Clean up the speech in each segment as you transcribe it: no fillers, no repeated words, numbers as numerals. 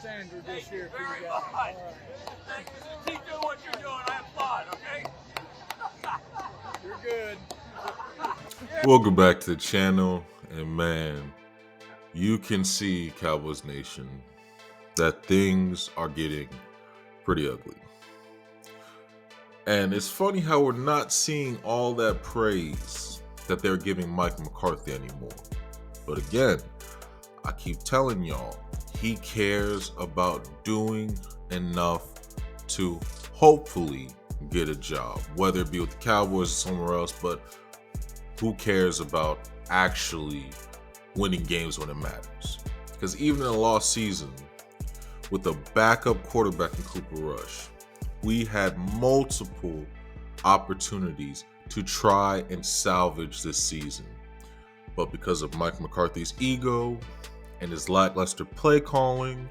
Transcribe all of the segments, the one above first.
standard this year for you guys. All right. Thank you. Keep doing what you're doing. I applaud, okay? You're good. Welcome back to the channel, and man, you can see, Cowboys Nation, that things are getting pretty ugly. And it's funny how we're not seeing all that praise that they're giving Mike McCarthy anymore. But again, I keep telling y'all, he cares about doing enough to hopefully get a job, whether it be with the Cowboys or somewhere else, but who cares about actually winning games when it matters? Because even in a lost season, with a backup quarterback in Cooper Rush, we had multiple opportunities to try and salvage this season. But because of Mike McCarthy's ego and his lackluster play calling,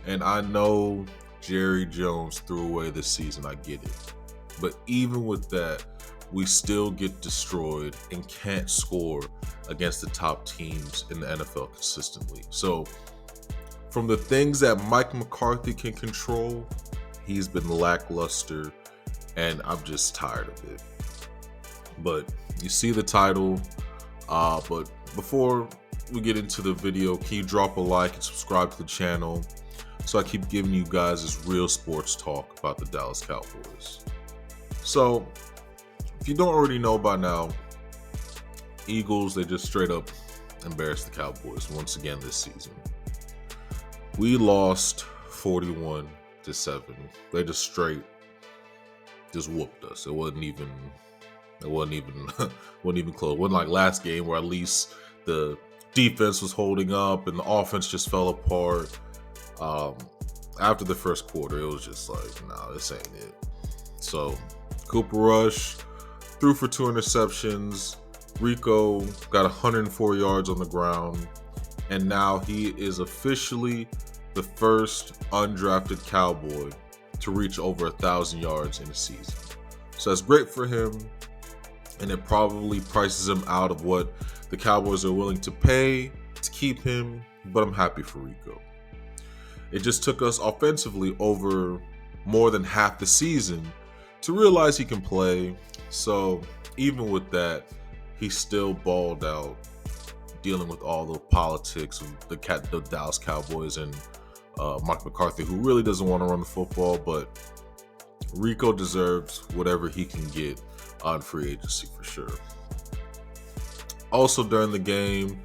and I know Jerry Jones threw away this season, I get it. But even with that, we still get destroyed and can't score against the top teams in the NFL consistently. So from the things that Mike McCarthy can control, he's been lackluster, and I'm just tired of it. But you see the title. But before we get into the video, can you drop a like and subscribe to the channel so I keep giving you guys this real sports talk about the Dallas Cowboys. So if you don't already know by now, Eagles, they just straight up embarrassed the Cowboys once again this season. We lost 41-7. They just whooped us. It wasn't even close. It wasn't like last game where at least the defense was holding up and the offense just fell apart. After the first quarter, it was just like, nah, this ain't it. So Cooper Rush threw for 2 interceptions. Rico got 104 yards on the ground, and now he is officially the first undrafted Cowboy to reach over 1,000 yards in a season. So that's great for him, and it probably prices him out of what the Cowboys are willing to pay to keep him, but I'm happy for Rico. It just took us offensively over more than half the season to realize he can play. So even with that, he still balled out, dealing with all the politics of the Dallas Cowboys and Mike McCarthy, who really doesn't want to run the football, but Rico deserves whatever he can get on free agency for sure. Also during the game,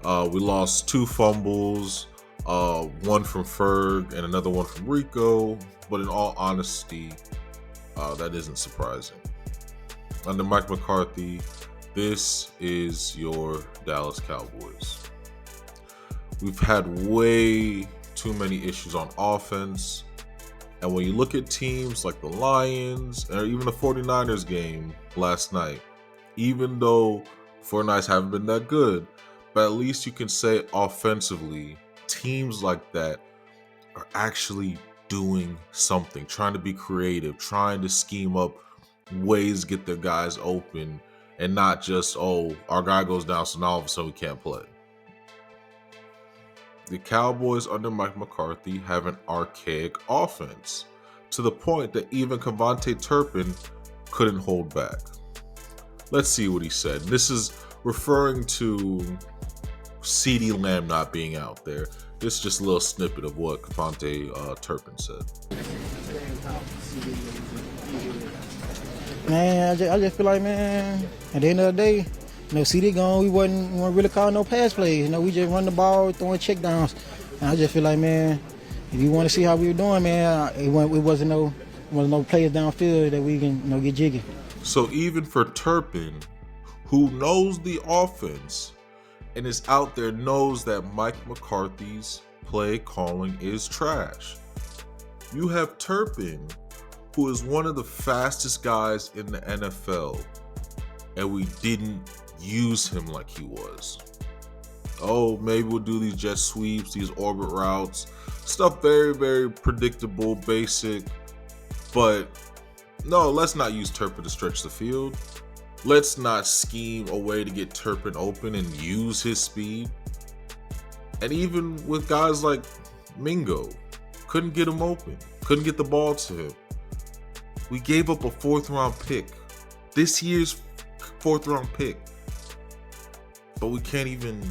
we lost 2 fumbles, one from Ferg and another one from Rico, but in all honesty, that isn't surprising. Under Mike McCarthy, this is your Dallas Cowboys. We've had way too many issues on offense. And when you look at teams like the Lions or even the 49ers game last night, even though 49ers haven't been that good, but at least you can say offensively, teams like that are actually doing something, trying to be creative, trying to scheme up ways to get their guys open, and not just, oh, our guy goes down, so now all of a sudden we can't play. The Cowboys under Mike McCarthy have an archaic offense, to the point that even KaVontae Turpin couldn't hold back. Let's see what he said. This is referring to CeeDee Lamb not being out there. This is just a little snippet of what KaVontae Turpin said. Man, I just feel like, man, at the end of the day, CD gone, we wasn't really calling no pass plays. We just run the ball, throwing check downs. And I just feel like, man, if you want to see how we were doing, man, it wasn't no players downfield that we can get jiggy. So even for Turpin, who knows the offense and is out there, knows that Mike McCarthy's play calling is trash. You have Turpin, who is one of the fastest guys in the NFL, and we didn't use him like he was. Oh, maybe we'll do these jet sweeps, these orbit routes, stuff very, very predictable, basic, but no, let's not use Turpin to stretch the field. Let's not scheme a way to get Turpin open and use his speed. And even with guys like Mingo, Couldn't get him open. Couldn't get the ball to him. We gave up a 4th-round pick. This year's 4th-round pick. But we can't even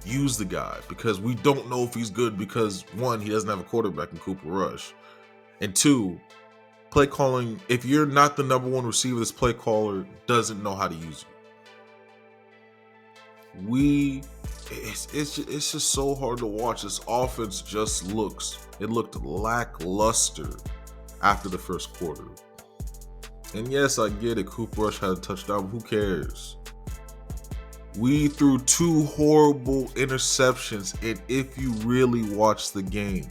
use the guy because we don't know if he's good because, 1, he doesn't have a quarterback in Cooper Rush. And 2, play calling, if you're not the number 1 receiver, this play caller doesn't know how to use you. It's just so hard to watch. This offense just looked lackluster after the first quarter. And yes, I get it. Cooper Rush had a touchdown, but who cares? We threw 2 horrible interceptions, and if you really watch the game,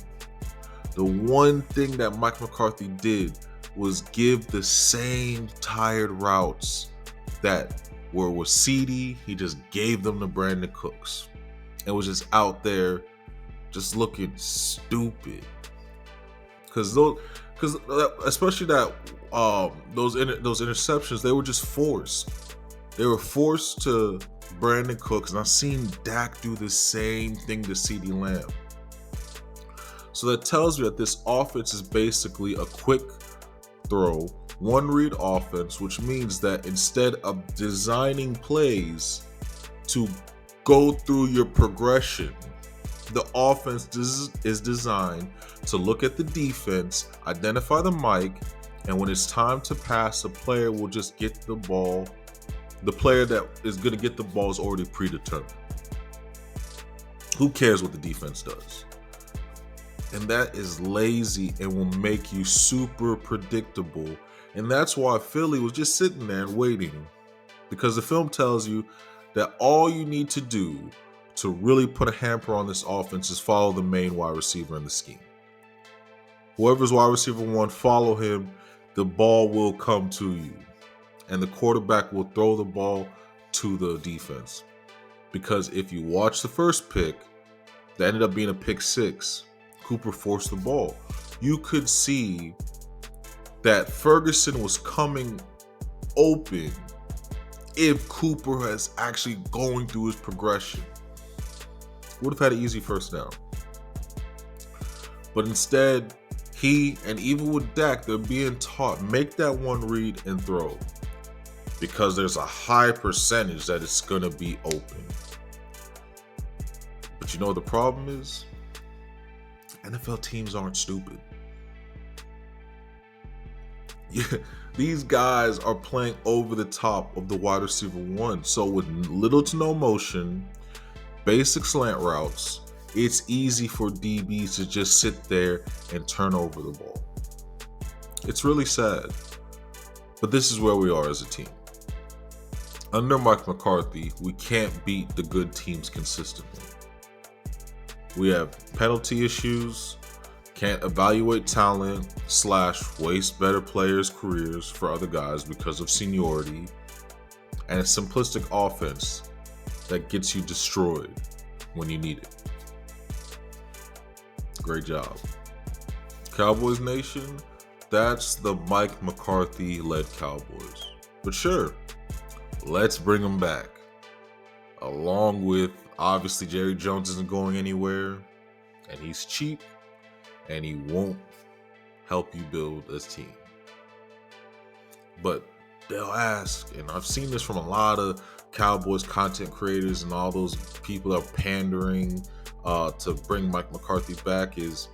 the one thing that Mike McCarthy did was give the same tired routes that were with CD. He just gave them to Brandon Cooks and was just out there just looking stupid. Because especially those interceptions, they were just forced. They were forced to Brandon Cooks, and I've seen Dak do the same thing to CeeDee Lamb. So that tells me that this offense is basically a quick throw, 1-read offense, which means that instead of designing plays to go through your progression, the offense is designed to look at the defense, identify the mic, and when it's time to pass, the player will just get the ball. The player that is going to get the ball is already predetermined. Who cares what the defense does? And that is lazy and will make you super predictable. And that's why Philly was just sitting there and waiting. Because the film tells you that all you need to do to really put a hamper on this offense is follow the main wide receiver in the scheme. Whoever's wide receiver 1, follow him. The ball will come to you. And the quarterback will throw the ball to the defense. Because if you watch the first pick, that ended up being a pick 6. Cooper forced the ball. You could see that Ferguson was coming open if Cooper was actually going through his progression. Would have had an easy first down. But instead, he, and even with Dak, they're being taught, make that 1 read and throw. Because there's a high percentage that it's going to be open. But you know what the problem is? NFL teams aren't stupid. These guys are playing over the top of the wide receiver 1. So with little to no motion, basic slant routes, it's easy for DBs to just sit there and turn over the ball. It's really sad. But this is where we are as a team. Under Mike McCarthy, we can't beat the good teams consistently. We have penalty issues, can't evaluate talent / waste better players' careers for other guys because of seniority, and a simplistic offense that gets you destroyed when you need it. Great job. Cowboys Nation, that's the Mike McCarthy-led Cowboys. But sure, let's bring them back. Along with, obviously, Jerry Jones isn't going anywhere, and he's cheap, and he won't help you build a team. But they'll ask, and I've seen this from a lot of Cowboys content creators and all those people that are pandering to bring Mike McCarthy back is,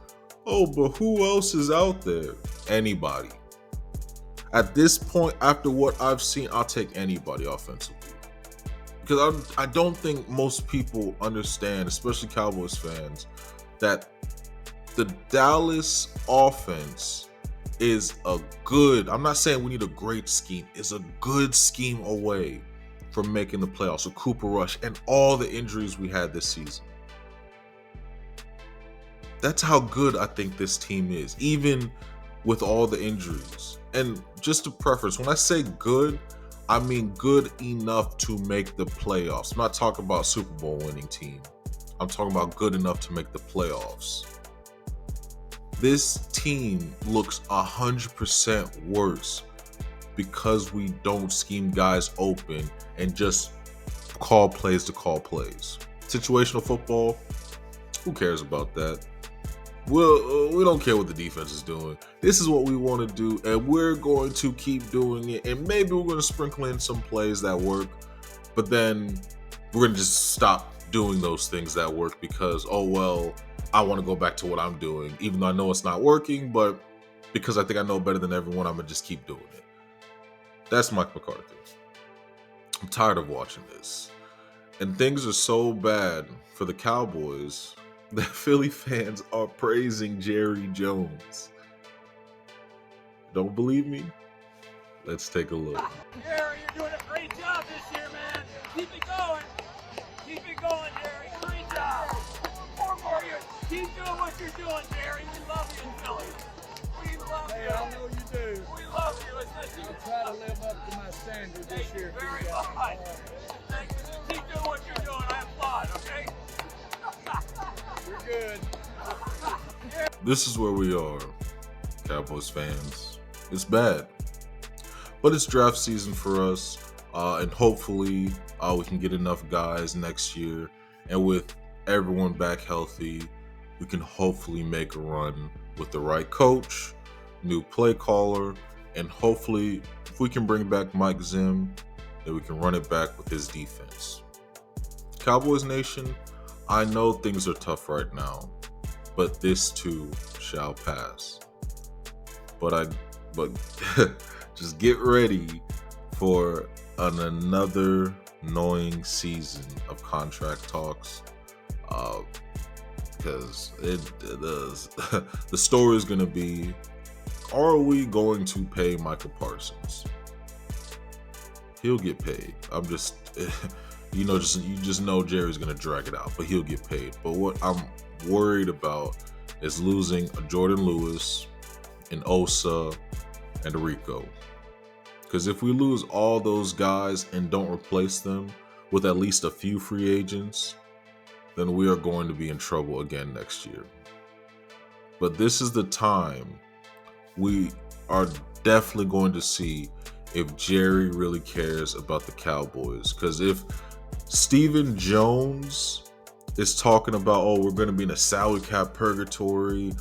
oh, but who else is out there? Anybody. At this point, after what I've seen, I'll take anybody offensively. Because I don't think most people understand, especially Cowboys fans, that the Dallas offense is a good, I'm not saying we need a great scheme, is a good scheme away from making the playoffs with Cooper Rush and all the injuries we had this season. That's how good I think this team is, even with all the injuries. And just to preface, when I say good, I mean good enough to make the playoffs. I'm not talking about Super Bowl winning team. I'm talking about good enough to make the playoffs. This team looks 100% worse because we don't scheme guys open and just call plays to call plays. Situational football, who cares about that? we don't care what the defense is doing. This is what we want to do, and we're going to keep doing it. And maybe we're going to sprinkle in some plays that work, but then we're going to just stop doing those things that work because, oh, well, I want to go back to what I'm doing, even though I know it's not working, but because I think I know better than everyone, I'm going to just keep doing it. That's Mike McCarthy. I'm tired of watching this. And things are so bad for the Cowboys that Philly fans are praising Jerry Jones. Don't believe me? Let's take a look. Jerry, you're doing a great job this year, man. Keep it going. Keep it going, Jerry. Great job. 4 more years. Keep doing what you're doing, Jerry. We love you in Philly. We love Hey, you. I know you do. We love you. Let's listen. I'll try to live up to my standard this Thank you year for very you guys. much. Thank you. Keep doing what you're doing. I applaud, okay? You're good. This is where we are, Cowboys fans. It's bad. But it's draft season for us, and hopefully we can get enough guys next year. And with everyone back healthy, we can hopefully make a run with the right coach, new play caller, and hopefully if we can bring back Mike Zim, then we can run it back with his defense. Cowboys Nation, I know things are tough right now, but this too shall pass. But just get ready for another annoying season of contract talks, because the story is going to be, are we going to pay Michael Parsons? He'll get paid. I'm just you just know Jerry's going to drag it out, but he'll get paid. But what I'm worried about is losing a Jordan Lewis, an Osa, and a Rico. Because if we lose all those guys and don't replace them with at least a few free agents, then we are going to be in trouble again next year. But this is the time we are definitely going to see if Jerry really cares about the Cowboys. Because if Stephen Jones is talking about, oh, we're going to be in a salary cap purgatory,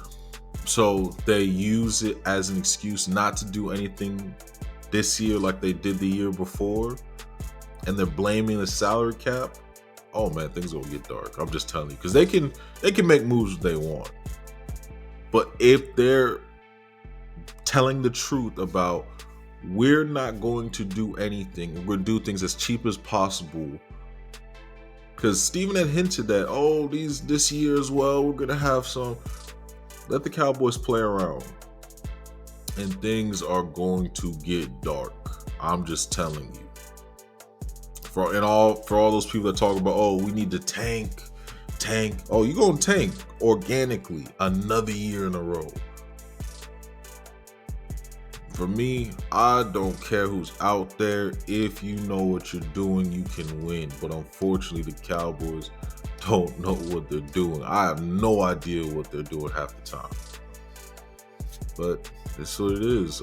so they use it as an excuse not to do anything this year like they did the year before, and they're blaming the salary cap, oh man, things are gonna get dark. I'm just telling you, because they can make moves if they want, but if they're telling the truth about we're not going to do anything, we're gonna do things as cheap as possible, because Steven had hinted that, oh, this year as well, we're gonna have some. Let the Cowboys play around, and things are going to get dark. I'm just telling you. For all those people that talk about, oh, we need to tank. Oh, you're gonna tank organically another year in a row. For me, I don't care who's out there. If you know what you're doing, you can win. But unfortunately, the Cowboys don't know what they're doing. I have no idea what they're doing half the time. But it's what it is.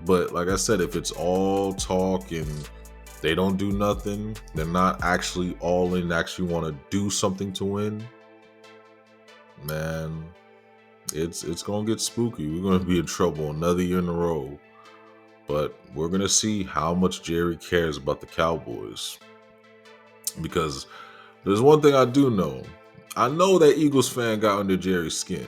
But like I said, if it's all talk and they don't do nothing, they're not actually all in, actually want to do something to win, man, it's gonna get spooky. We're gonna be in trouble another year in a row. But we're gonna see how much Jerry cares about the Cowboys. Because there's one thing I do know. I know that Eagles fan got under Jerry's skin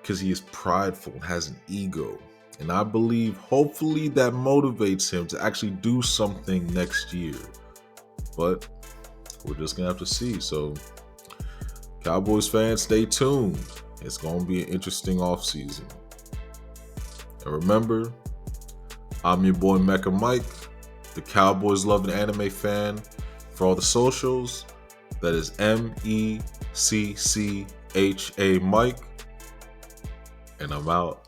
because he is prideful and has an ego. And I believe, hopefully, that motivates him to actually do something next year. But we're just going to have to see. So, Cowboys fans, stay tuned. It's going to be an interesting offseason. And remember, I'm your boy Mecca Mike, the Cowboys loving anime fan. For all the socials, that is MECCHA Mike. And I'm out.